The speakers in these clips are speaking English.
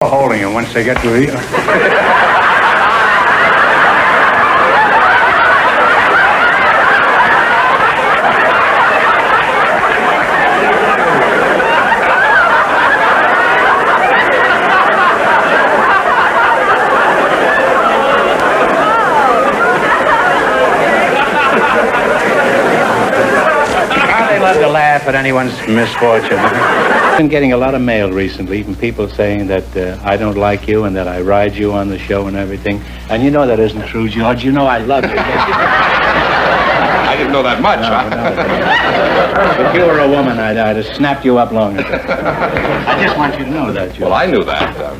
Holding him once they get to the... They love to laugh at anyone's misfortune. I've been getting a lot of mail recently from people saying that I don't like you and that I ride you on the show and everything. And you know that isn't true, George. You know I love you. I didn't know that much, huh? No. If you were a woman, I'd have snapped you up long ago. I just want you to know that, George. Well, I knew that.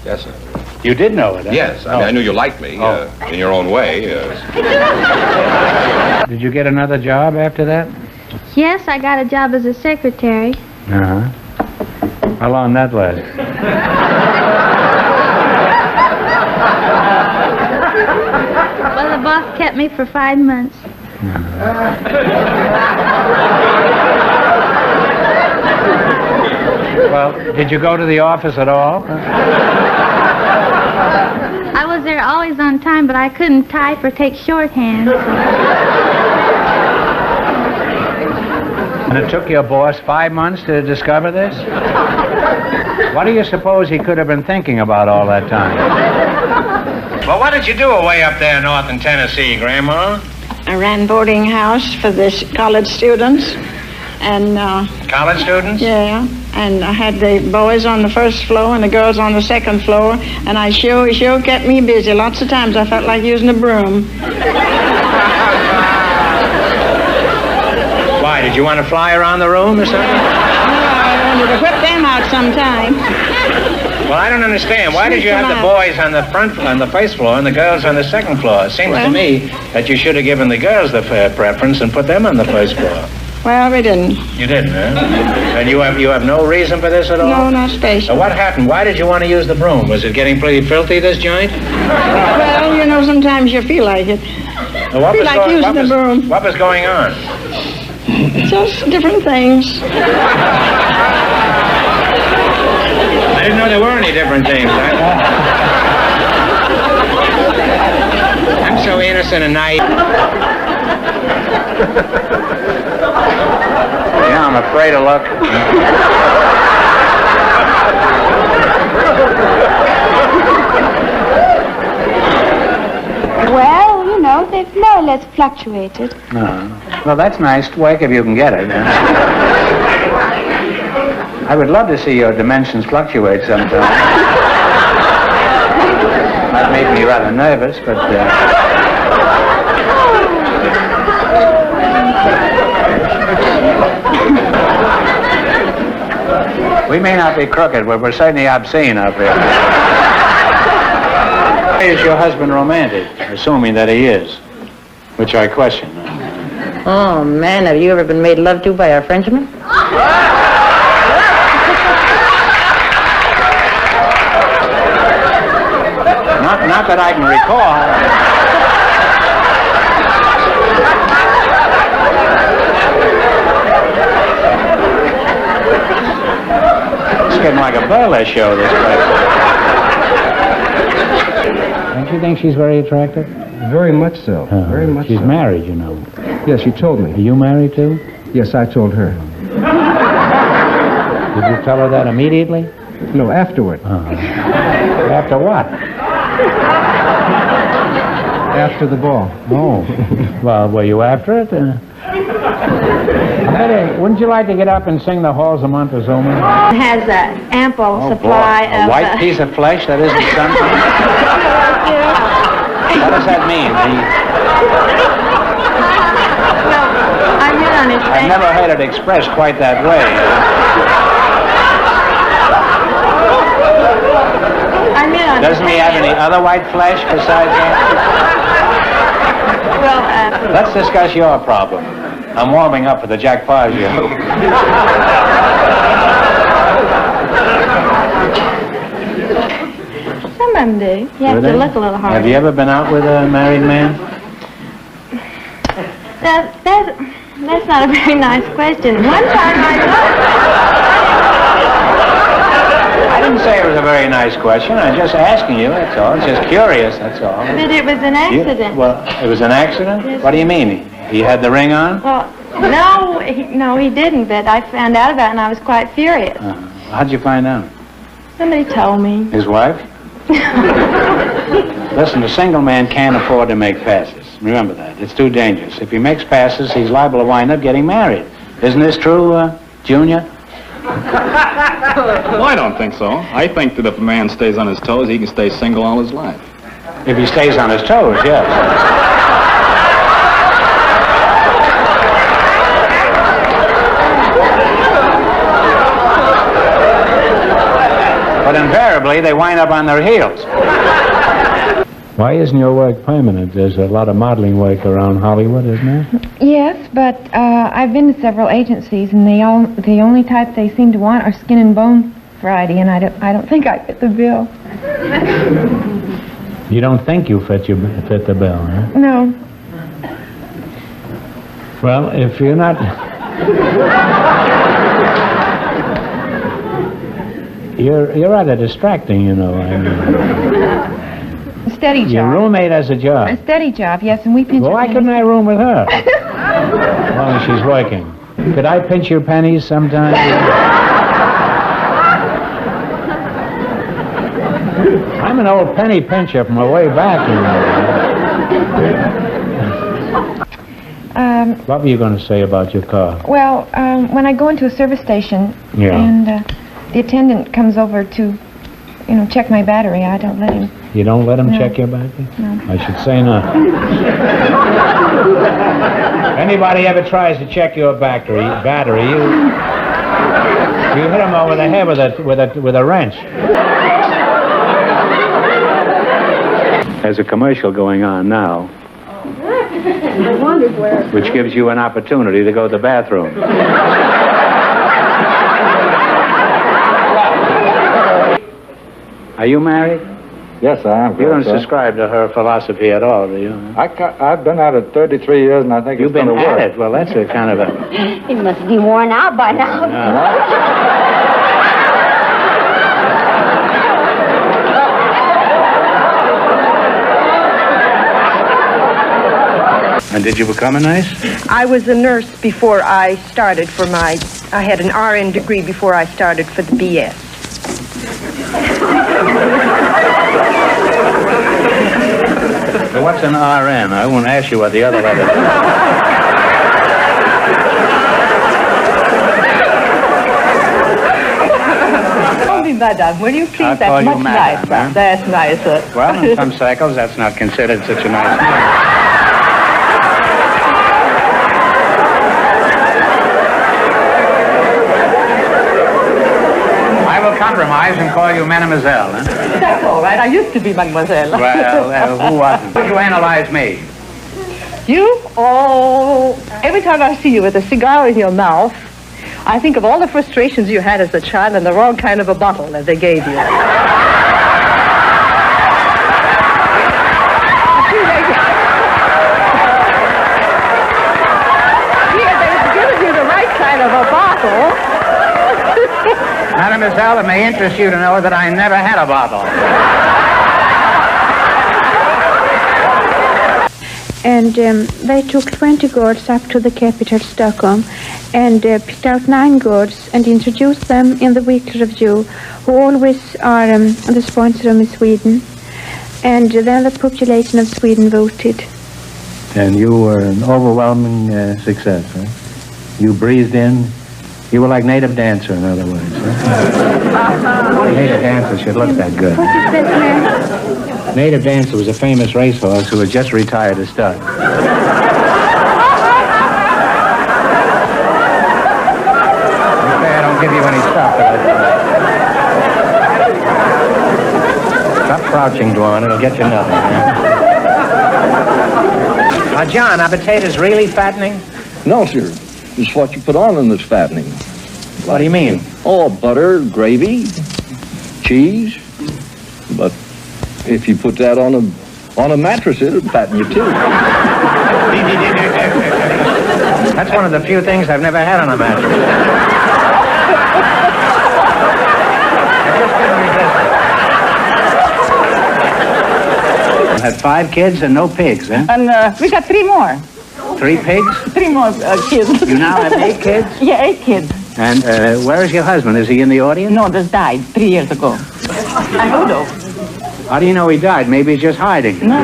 Yes, sir. You did know it, huh? Yes. I mean, I knew you liked me in your own way. Did you get another job after that? Yes, I got a job as a secretary. Uh-huh. How long that last? Well, the boss kept me for 5 months. Well, did you go to the office at all? I was there always on time, but I couldn't type or take shorthand. And it took your boss 5 months to discover this? What do you suppose he could have been thinking about all that time? Well, what did you do away up there north in Tennessee, Grandma? I ran boarding house for the college students, and College students? yeah, and I had the boys on the first floor and the girls on the second floor, and I sure kept me busy. Lots of times I felt like using a broom. Why, did you want to fly around the room or something? No, I wanted to whip them out sometime. Well, I don't understand. Why did you have the boys on the first floor and the girls on the second floor? It seems to me that you should have given the girls the preference and put them on the first floor. Well, we didn't. You didn't, huh? And you have no reason for this at all? No, not special. So what happened? Why did you want to use the broom? Was it getting pretty filthy, this joint? Well, you know, sometimes you feel like it. Well, what feel was like using the broom. What was going on? Just different things. I didn't know there were any different things. I'm so innocent and naive. Yeah, I'm afraid to look. Well, you know, they've more or less fluctuated. Well, that's nice work if you can get it. I would love to see your dimensions fluctuate sometime. That made me rather nervous, but... We may not be crooked, but we're certainly obscene up here. Is your husband romantic? Assuming that he is, which I question. Oh, man, have you ever been made love to by a Frenchman? Not that I can recall. It's getting like a burlesque show, this place. Don't you think she's very attractive? Very much so. Very much She's so. married, you know. Yes, she told me. Are you married, too? Yes, I told her. Did you tell her that immediately? No, afterward. After what? After the ball. Oh. Well, were you after it? Wouldn't you like to get up and sing the Halls of Montezuma? It has an ample supply boy. of... A white piece of flesh that isn't something? What does that mean? I don't understand. I've never heard it expressed quite that way. Doesn't he have any other white flesh besides that? Well, Let's discuss your problem. I'm warming up for the Jack Paar show. some of them do. You have to look a little harder. Have you ever been out with a married man? That's not a very nice question. One time I I didn't say it was a very nice nice question. I'm just asking you, that's all. It's just curious, that's all. But it was an accident. Well, it was an accident? Yes. What do you mean? He had the ring on? Well, no, he didn't, but I found out about it and I was quite furious. How'd you find out? Somebody told me. His wife? Listen, a single man can't afford to make passes. Remember that. It's too dangerous. If he makes passes, he's liable to wind up getting married. Isn't this true, Junior? Well, I don't think so. I think that if a man stays on his toes, he can stay single all his life. If he stays on his toes, yes. But invariably, they wind up on their heels. Why isn't your work permanent? There's a lot of modeling work around Hollywood, isn't there? Yes, but I've been to several agencies, and the only type they seem to want are skin and bone variety, and I don't think I fit the bill. You don't think you fit the bill, huh? No. Well, if you're not... You're rather distracting, you know. I mean. A steady job. Your roommate has a job. A steady job, yes, and we pinch Well, our why couldn't I room with her? As long as she's working. Could I pinch your pennies sometime? I'm an old penny pincher from way back, you know. What were you going to say about your car? Well, when I go into a service station Yeah. and the attendant comes over to, check my battery, I don't let him. You don't let him No. check your battery? No. I should say not. Anybody ever tries to check your battery, you hit him over the head with a wrench. There's a commercial going on now, which gives you an opportunity to go to the bathroom. Are you married? Yes, I am. You don't subscribe to her philosophy at all, do you? I've been at it 33 years, and I think You've it's going been to at work. it. Well, that's a kind of a... It must be worn out by now. And did you become a nurse? I was a nurse before I started I had an RN degree before I started for the BS. So what's an RN? I won't ask you what the other letter is. Call me madam, will you please? I'll call That's you much madam, nicer. huh? That's nicer. Well, in some circles, that's not considered such a nice name. I will compromise and call you mademoiselle, huh? That's all right. I used to be mademoiselle. Well, who wasn't? Would you analyze me? You? Oh, every time I see you with a cigar in your mouth, I think of all the frustrations you had as a child and the wrong kind of a bottle that they gave you. Here, they've given you the right kind of a bottle. Mademoiselle, it may interest you to know that I never had a bottle. And they took 20 girls up to the capital, Stockholm, and picked out 9 girls and introduced them in the weekly review, who always are the sponsor of Miss Sweden. And then the population of Sweden voted. And you were an overwhelming success, huh? You breathed in. You were like native dancer, in other words. Huh? Native dancer should look that good. What is that, ma'am? Native dancer was a famous racehorse who had just retired as stud. Okay, I don't give you any stuff. Stop crouching, Dwan. It'll get you nothing. Now, John, are potatoes really fattening? No, sir. It's what you put on them that's fattening. What do you mean? Oh, butter, gravy, cheese. But if you put that on a mattress, it'll fatten you too. That's one of the few things I've never had on a mattress. I just couldn't resist it. 5 kids and no pigs, huh? And we got 3 more. 3 pigs? 3 more kids. You now have 8 kids? Yeah, 8 kids. And where is your husband? Is he in the audience? No, just died 3 years ago. I know though. How do you know he died? Maybe he's just hiding. No.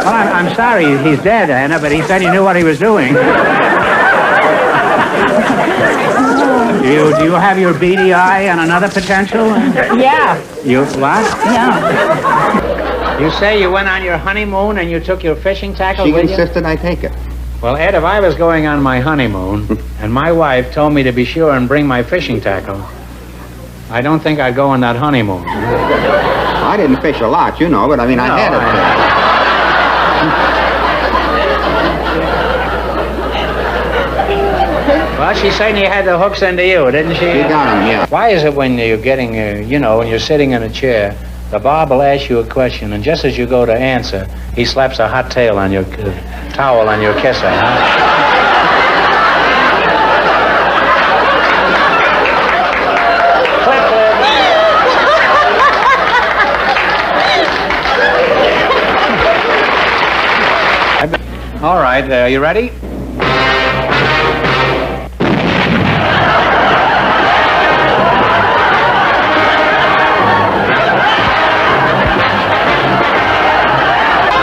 Well, I'm sorry he's dead, Anna, but he said he knew what he was doing. Do you have your beady eye on another potential? Yeah. You what? Yeah. You say you went on your honeymoon and you took your fishing tackle She with you? insisted I take it. Well, Ed, if I was going on my honeymoon and my wife told me to be sure and bring my fishing tackle, I don't think I'd go on that honeymoon. I didn't fish a lot, you know, but I mean, I had it. Well, she's saying you had the hooks into you, didn't she? She got them, yeah. Why is it when you're getting, when you're sitting in a chair, the Bob will ask you a question, and just as you go to answer, he slaps a hot towel on your kisser, huh? All right, you ready?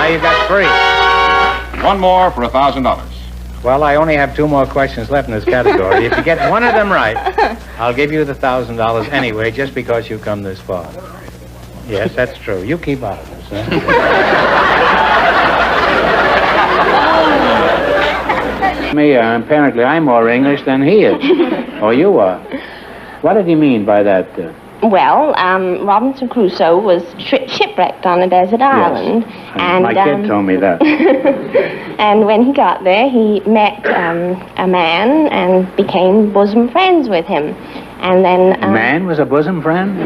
You've got 3. One more for $1,000. Well, I only have 2 more questions left in this category. If you get one of them right, I'll give you the $1,000 anyway, just because you've come this far. Yes, that's true. You keep out of this, huh? Apparently I'm more English than he is. Or you are. What did he mean by that? Well, Robinson Crusoe was shipwrecked on a desert island. And my kid told me that. And when he got there, he met a man and became bosom friends with him. And then... A man was a bosom friend? He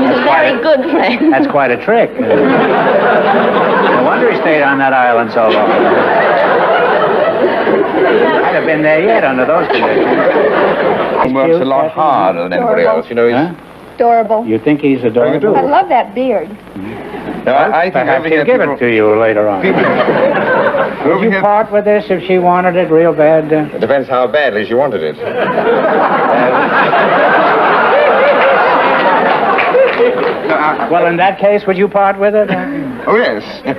was a very good friend. That's quite a trick. No wonder he stayed on that island so long. I'd have been there yet under those conditions. He works a lot harder than anybody else. You know, he's... Adorable. You think he's adorable? I love that beard. No, I think perhaps he'll give it to you later on. Would you part with this if she wanted it real bad? It depends how badly she wanted it. Well, in that case, would you part with it? Oh, yes. Can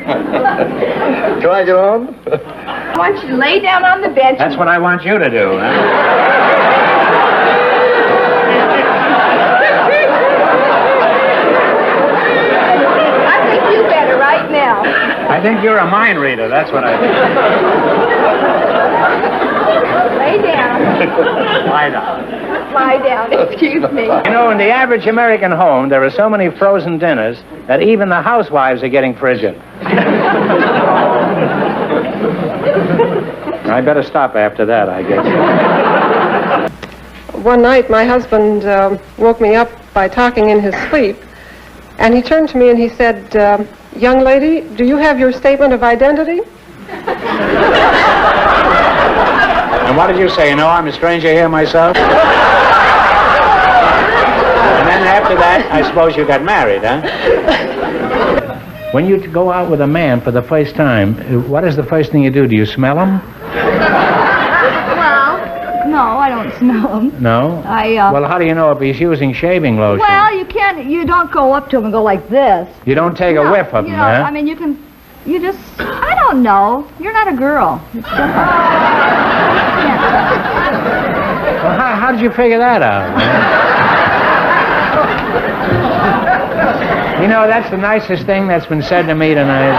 I get on? I want you to lay down on the bench. That's what I want you to do, huh? I think you better right now. I think you're a mind reader. That's what I think. Lay down. Lie down. Lie down. Excuse me. You know, in the average American home, there are so many frozen dinners that even the housewives are getting frigid. I better stop after that, I guess. One night, my husband woke me up by talking in his sleep, and he turned to me and he said, "Young lady, do you have your statement of identity?" And what did you say? You know, I'm a stranger here myself? And then after that, I suppose you got married, huh? When you go out with a man for the first time, what is the first thing you do? Do you smell him? Well, no, I don't smell him. No? Well, how do you know if he's using shaving lotion? Well, you don't go up to him and go like this. You don't take a whiff of him, huh? I mean, I don't know. You're not a girl. It's different. Well, how did you figure that out? You know, that's the nicest thing that's been said to me tonight.